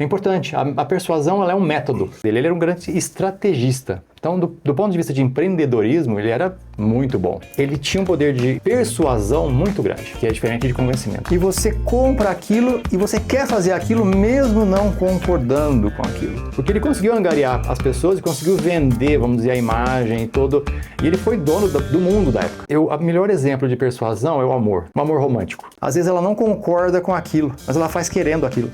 É importante, a persuasão ela é um método. Ele era um grande estrategista. Então, do ponto de vista de empreendedorismo, ele era muito bom. Ele tinha um poder de persuasão muito grande, que é diferente de convencimento. E você compra aquilo e você quer fazer aquilo mesmo não concordando com aquilo. Porque ele conseguiu angariar as pessoas e conseguiu vender, vamos dizer, a imagem e todo. E ele foi dono do mundo da época. O melhor exemplo de persuasão é o amor. Um amor romântico. Às vezes ela não concorda com aquilo, mas ela faz querendo aquilo.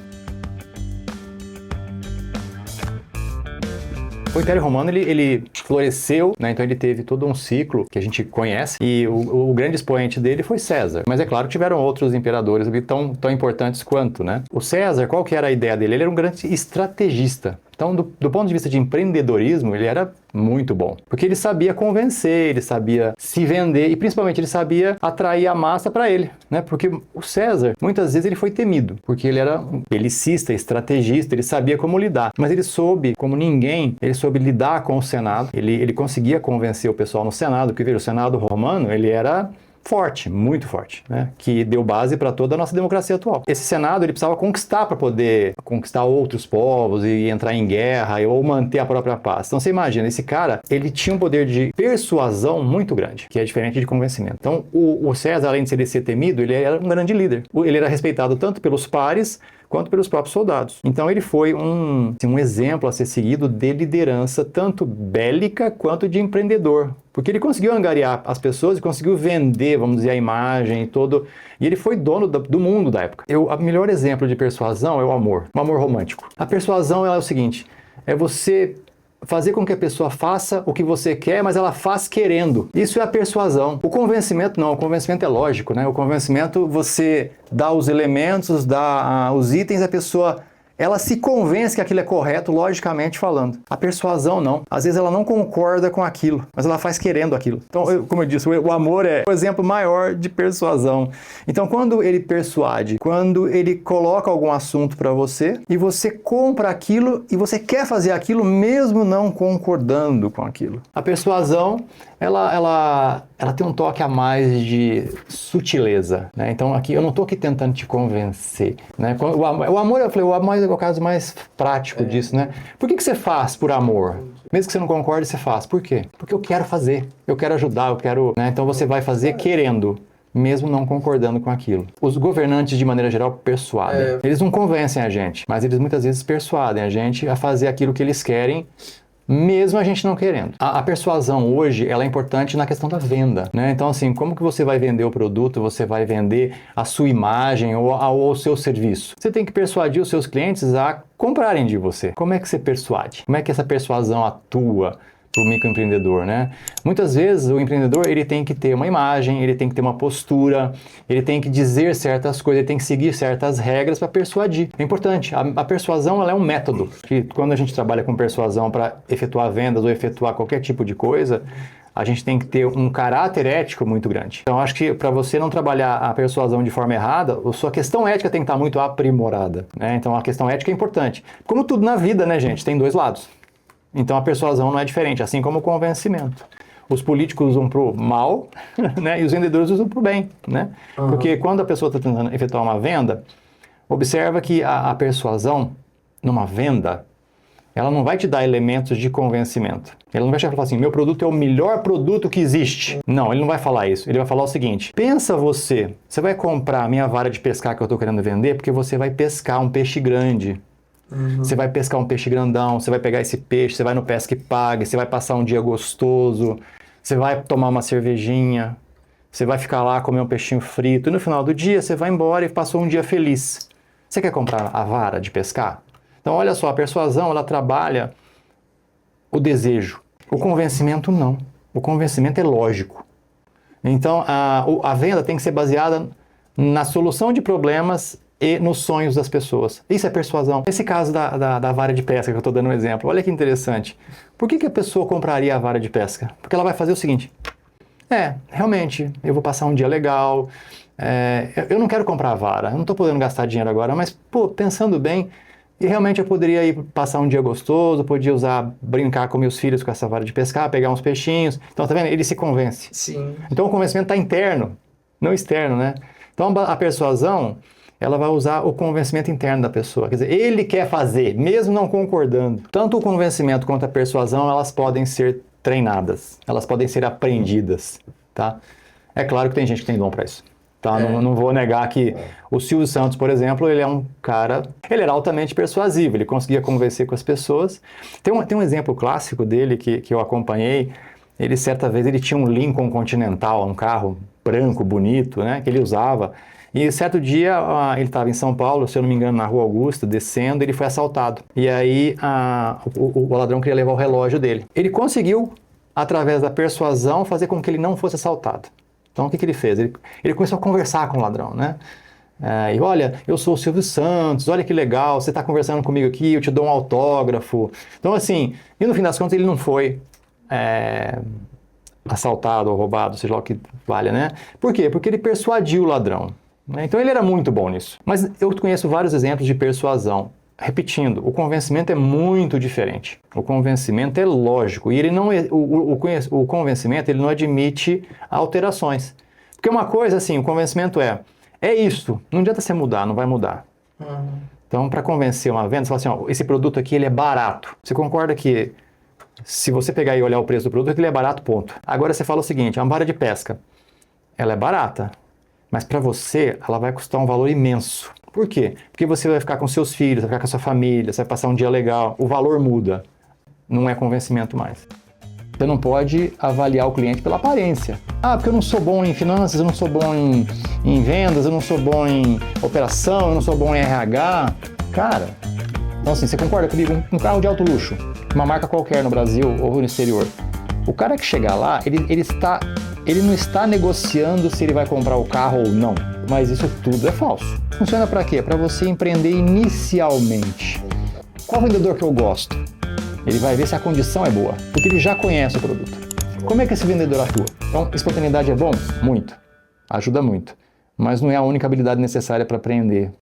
O Império Romano, ele floresceu, né? Então ele teve todo um ciclo que a gente conhece, e o grande expoente dele foi César. Mas é claro que tiveram outros imperadores ali tão importantes quanto, né? O César, qual que era a ideia dele? Ele era um grande estrategista. Então, do ponto de vista de empreendedorismo, ele era muito bom. Porque ele sabia convencer, ele sabia se vender e, principalmente, ele sabia atrair a massa para ele, né? Porque o César, muitas vezes, ele foi temido. Porque ele era belicista, estrategista, ele sabia como lidar. Mas ele soube, como ninguém, ele soube lidar com o Senado. Ele conseguia convencer o pessoal no Senado, porque, veja, o Senado romano, ele era forte, muito forte, né? Que deu base para toda a nossa democracia atual. Esse Senado, ele precisava conquistar para poder conquistar outros povos e entrar em guerra ou manter a própria paz. Então você imagina, esse cara, ele tinha um poder de persuasão muito grande, que é diferente de convencimento. Então o César, além de ser temido, ele era um grande líder. Ele era respeitado tanto pelos pares quanto pelos próprios soldados. Então ele foi um exemplo a ser seguido de liderança, tanto bélica quanto de empreendedor. Porque ele conseguiu angariar as pessoas e conseguiu vender, vamos dizer, a imagem e todo. E ele foi dono do mundo da época. O melhor exemplo de persuasão é o amor, um amor romântico. A persuasão ela é o seguinte, é você fazer com que a pessoa faça o que você quer, mas ela faz querendo. Isso é a persuasão. O convencimento não, o convencimento é lógico, né? O convencimento você dá os elementos, dá os itens, a pessoa ela se convence que aquilo é correto, logicamente falando. A persuasão não. Às vezes ela não concorda com aquilo, mas ela faz querendo aquilo. Então, como eu disse, o amor é o exemplo maior de persuasão. Então, quando ele persuade, quando ele coloca algum assunto para você e você compra aquilo e você quer fazer aquilo mesmo não concordando com aquilo. A persuasão, ela tem um toque a mais de sutileza, né? Então, aqui eu não estou aqui tentando te convencer, né? O amor, eu falei, o amor é o caso mais prático disso, né? Por que você faz por amor? Mesmo que você não concorde, você faz. Por quê? Porque eu quero fazer, eu quero ajudar, eu quero, né? Então você vai fazer querendo, mesmo não concordando com aquilo. Os governantes, de maneira geral, persuadem. Eles não convencem a gente, mas eles muitas vezes persuadem a gente a fazer aquilo que eles querem, mesmo a gente não querendo. A persuasão hoje, ela é importante na questão da venda, né? Então, assim, como que você vai vender o produto, você vai vender a sua imagem ou o seu serviço? Você tem que persuadir os seus clientes a comprarem de você. Como é que você persuade? Como é que essa persuasão atua para o microempreendedor, né? Muitas vezes o empreendedor ele tem que ter uma imagem, ele tem que ter uma postura, ele tem que dizer certas coisas, ele tem que seguir certas regras para persuadir. É importante, a persuasão ela é um método, que quando a gente trabalha com persuasão para efetuar vendas ou efetuar qualquer tipo de coisa, a gente tem que ter um caráter ético muito grande. Então, acho que para você não trabalhar a persuasão de forma errada, a sua questão ética tem que estar muito aprimorada, né? Então, a questão ética é importante. Como tudo na vida, né, gente? Tem dois lados. Então a persuasão não é diferente, assim como o convencimento. Os políticos usam para o mal, né, e os vendedores usam para o bem, né? Porque quando a pessoa está tentando efetuar uma venda, observa que a persuasão, numa venda, ela não vai te dar elementos de convencimento. Ele não vai chegar e falar assim, meu produto é o melhor produto que existe. Não, ele não vai falar isso. Ele vai falar o seguinte, pensa você vai comprar a minha vara de pescar que eu estou querendo vender porque você vai pescar um peixe grande. Você vai pescar um peixe grandão, você vai pegar esse peixe, você vai no Pesca e Pague, você vai passar um dia gostoso, você vai tomar uma cervejinha, você vai ficar lá, comer um peixinho frito, e no final do dia você vai embora e passou um dia feliz. Você quer comprar a vara de pescar? Então olha só, a persuasão ela trabalha o desejo, o convencimento não. O convencimento é lógico. Então a venda tem que ser baseada na solução de problemas e nos sonhos das pessoas. Isso é persuasão. Nesse caso da vara de pesca que eu estou dando um exemplo, olha que interessante. Por que a pessoa compraria a vara de pesca? Porque ela vai fazer o seguinte, realmente, eu vou passar um dia legal, eu não quero comprar a vara, eu não estou podendo gastar dinheiro agora, mas, pensando bem, e realmente eu poderia ir passar um dia gostoso, podia brincar com meus filhos com essa vara de pescar, pegar uns peixinhos. Então, tá vendo? Ele se convence. Sim. Então, o convencimento está interno, não externo, né? Então, a persuasão, ela vai usar o convencimento interno da pessoa. Quer dizer, ele quer fazer, mesmo não concordando. Tanto o convencimento quanto a persuasão, elas podem ser treinadas, elas podem ser aprendidas, tá? É claro que tem gente que tem dom para isso. Tá? Não vou negar que o Silvio Santos, por exemplo, ele é um cara... Ele era altamente persuasivo, ele conseguia convencer com as pessoas. Tem um exemplo clássico dele que eu acompanhei. Ele, certa vez, ele tinha um Lincoln Continental, um carro branco, bonito, né, que ele usava. E certo dia, ele estava em São Paulo, se eu não me engano, na Rua Augusta, descendo, ele foi assaltado. E aí, o ladrão queria levar o relógio dele. Ele conseguiu, através da persuasão, fazer com que ele não fosse assaltado. Então, o que ele fez? Ele começou a conversar com o ladrão, né? E olha, eu sou o Silvio Santos, olha que legal, você está conversando comigo aqui, eu te dou um autógrafo. Então, assim, e no fim das contas ele não foi assaltado ou roubado, seja lá o que valha, né? Por quê? Porque ele persuadiu o ladrão. Né? Então, ele era muito bom nisso. Mas eu conheço vários exemplos de persuasão. Repetindo, o convencimento é muito diferente. O convencimento é lógico e ele não o convencimento ele não admite alterações. Porque uma coisa assim, o convencimento é isso, não adianta você mudar, não vai mudar. Então, para convencer uma venda, você fala assim, ó, esse produto aqui ele é barato. Você concorda que se você pegar e olhar o preço do produto, ele é barato, ponto. Agora você fala o seguinte, uma vara de pesca, ela é barata, mas para você ela vai custar um valor imenso. Por quê? Porque você vai ficar com seus filhos, vai ficar com a sua família, você vai passar um dia legal, o valor muda, não é convencimento mais. Você não pode avaliar o cliente pela aparência. Ah, porque eu não sou bom em finanças, eu não sou bom em vendas, eu não sou bom em operação, eu não sou bom em RH. Cara, então assim, você concorda comigo? Um carro de alto luxo, uma marca qualquer no Brasil ou no exterior, o cara que chegar lá, ele não está negociando se ele vai comprar o carro ou não, mas isso tudo é falso. Funciona para quê? Para você empreender inicialmente. Qual vendedor que eu gosto? Ele vai ver se a condição é boa, porque ele já conhece o produto. Como é que esse vendedor atua? Então, espontaneidade é bom? Muito. Ajuda muito. Mas não é a única habilidade necessária para aprender